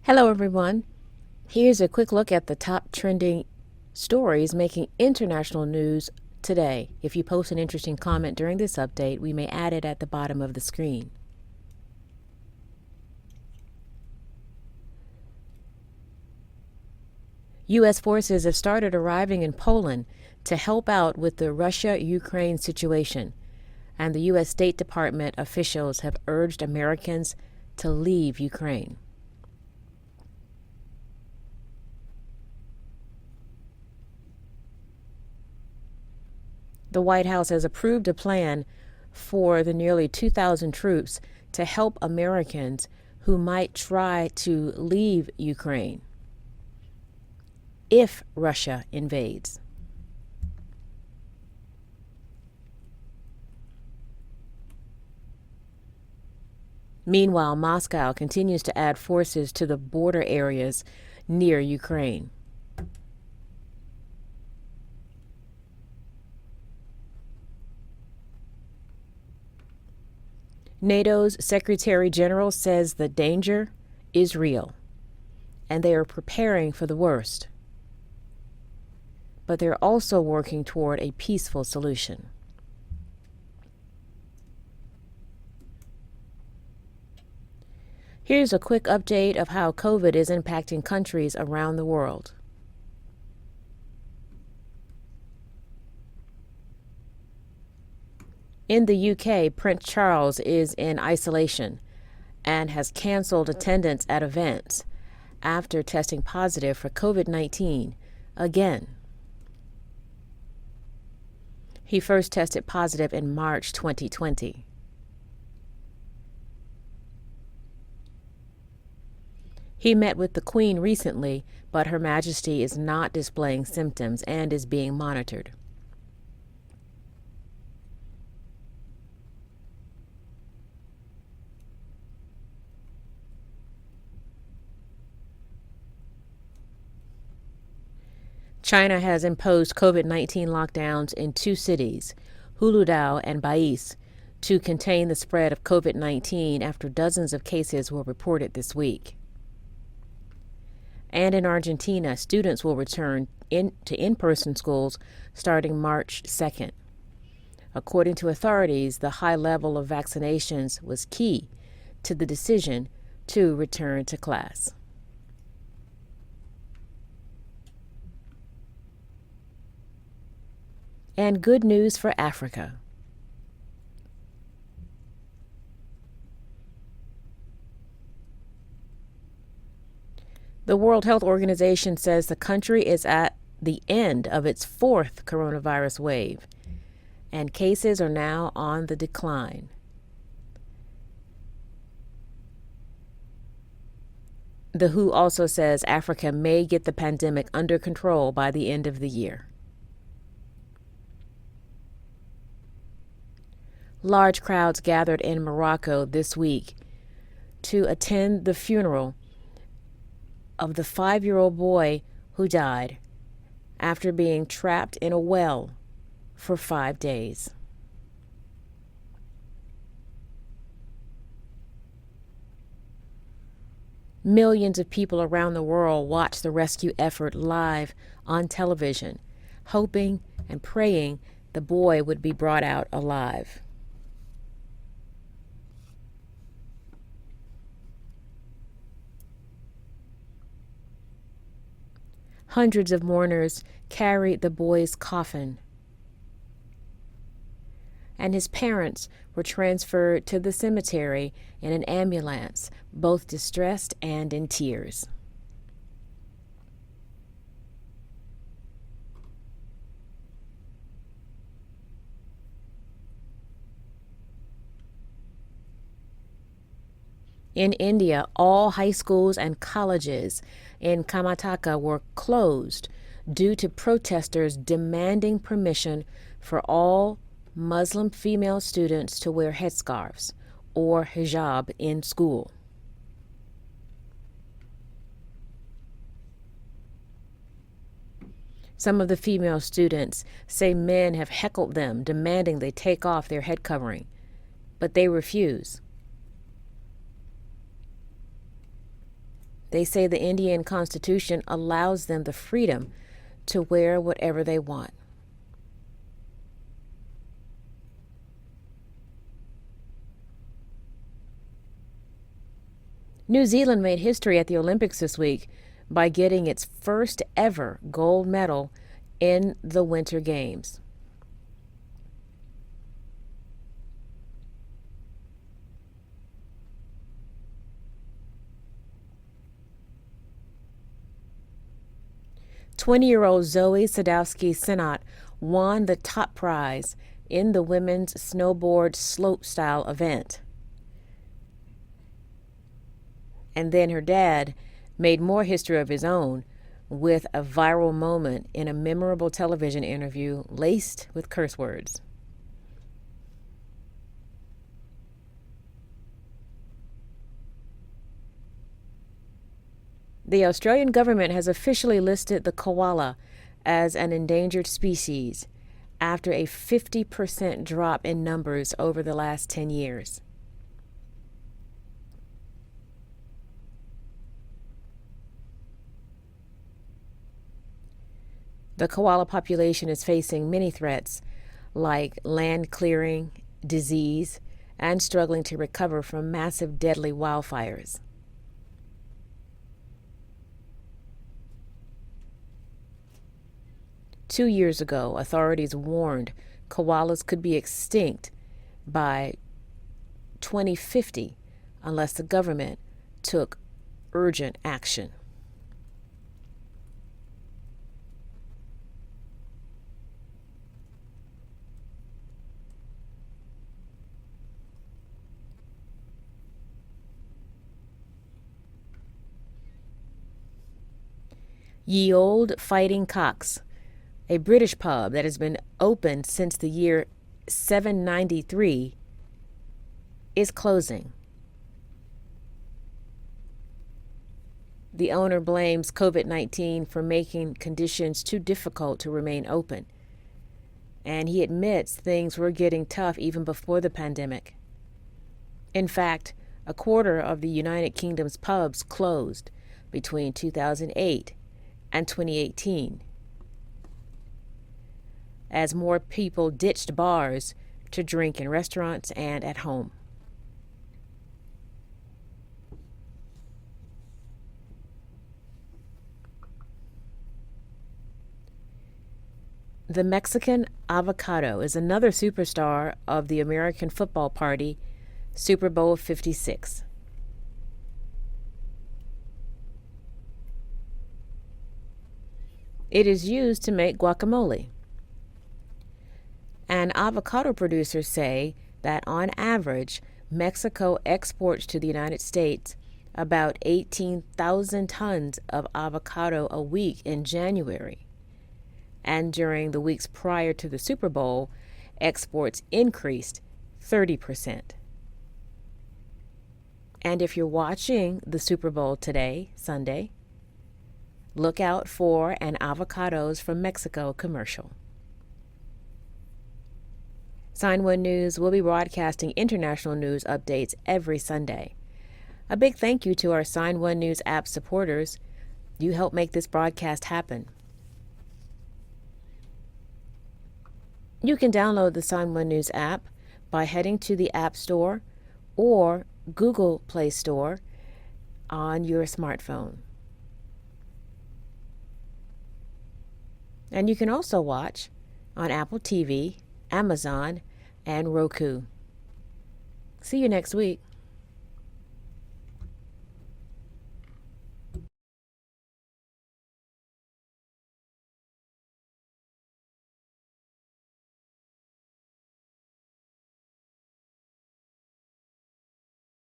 Hello, everyone. Here's a quick look at the top trending stories making international news today. If you post an interesting comment during this update, we may add it at the bottom of the screen. U.S. forces have started arriving in Poland to help out with the Russia-Ukraine situation, and the U.S. State Department officials have urged Americans to leave Ukraine. The White House has approved a plan for the nearly 2,000 troops to help Americans who might try to leave Ukraine if Russia invades. Meanwhile, Moscow continues to add forces to the border areas near Ukraine. NATO's Secretary General says the danger is real, and they are preparing for the worst. But they're also working toward a peaceful solution. Here's a quick update of how COVID is impacting countries around the world. In the UK, Prince Charles is in isolation and has canceled attendance at events after testing positive for COVID-19 again. He first tested positive in March 2020. He met with the Queen recently, but Her Majesty is not displaying symptoms and is being monitored. China has imposed COVID-19 lockdowns in two cities, Huludao and Bais, to contain the spread of COVID-19 after dozens of cases were reported this week. And in Argentina, students will return to in-person schools starting March 2nd. According to authorities, the high level of vaccinations was key to the decision to return to class. And good news for Africa. The World Health Organization says the country is at the end of its fourth coronavirus wave, and cases are now on the decline. The WHO also says Africa may get the pandemic under control by the end of the year. Large crowds gathered in Morocco this week to attend the funeral of the 5-year-old boy who died after being trapped in a well for 5 days. Millions of people around the world watch the rescue effort live on television, hoping and praying the boy would be brought out alive. Hundreds of mourners carried the boy's coffin, and his parents were transferred to the cemetery in an ambulance, both distressed and in tears. In India, all high schools and colleges in Karnataka were closed due to protesters demanding permission for all Muslim female students to wear headscarves or hijab in school. Some of the female students say men have heckled them, demanding they take off their head covering, but they refuse. They say the Indian Constitution allows them the freedom to wear whatever they want. New Zealand made history at the Olympics this week by getting its first ever gold medal in the Winter Games. "20-year-old Zoe Sadowski-Synnott won the top prize in the women's snowboard slopestyle event. And then her dad made more history of his own with a viral moment in a memorable television interview laced with curse words. The Australian government has officially listed the koala as an endangered species after a 50% drop in numbers over the last 10 years. The koala population is facing many threats like land clearing, disease, and struggling to recover from massive deadly wildfires. Two years ago, authorities warned koalas could be extinct by 2050 unless the government took urgent action. Ye Olde Fighting Cocks, a British pub that has been open since the year 793, is closing. The owner blames COVID-19 for making conditions too difficult to remain open, and he admits things were getting tough even before the pandemic. In fact, a quarter of the United Kingdom's pubs closed between 2008 and 2018, as more people ditched bars to drink in restaurants and at home. The Mexican avocado is another superstar of the American football party, Super Bowl 56. It is used to make guacamole. And avocado producers say that on average, Mexico exports to the United States about 18,000 tons of avocado a week in January. And during the weeks prior to the Super Bowl, exports increased 30%. And if you're watching the Super Bowl today, Sunday, look out for an Avocados from Mexico commercial. Sign1News will be broadcasting international news updates every Sunday. A big thank you to our Sign1News app supporters. You help make this broadcast happen. You can download the Sign1News app by heading to the App Store or Google Play Store on your smartphone. And you can also watch on Apple TV, Amazon, and Roku. See you next week.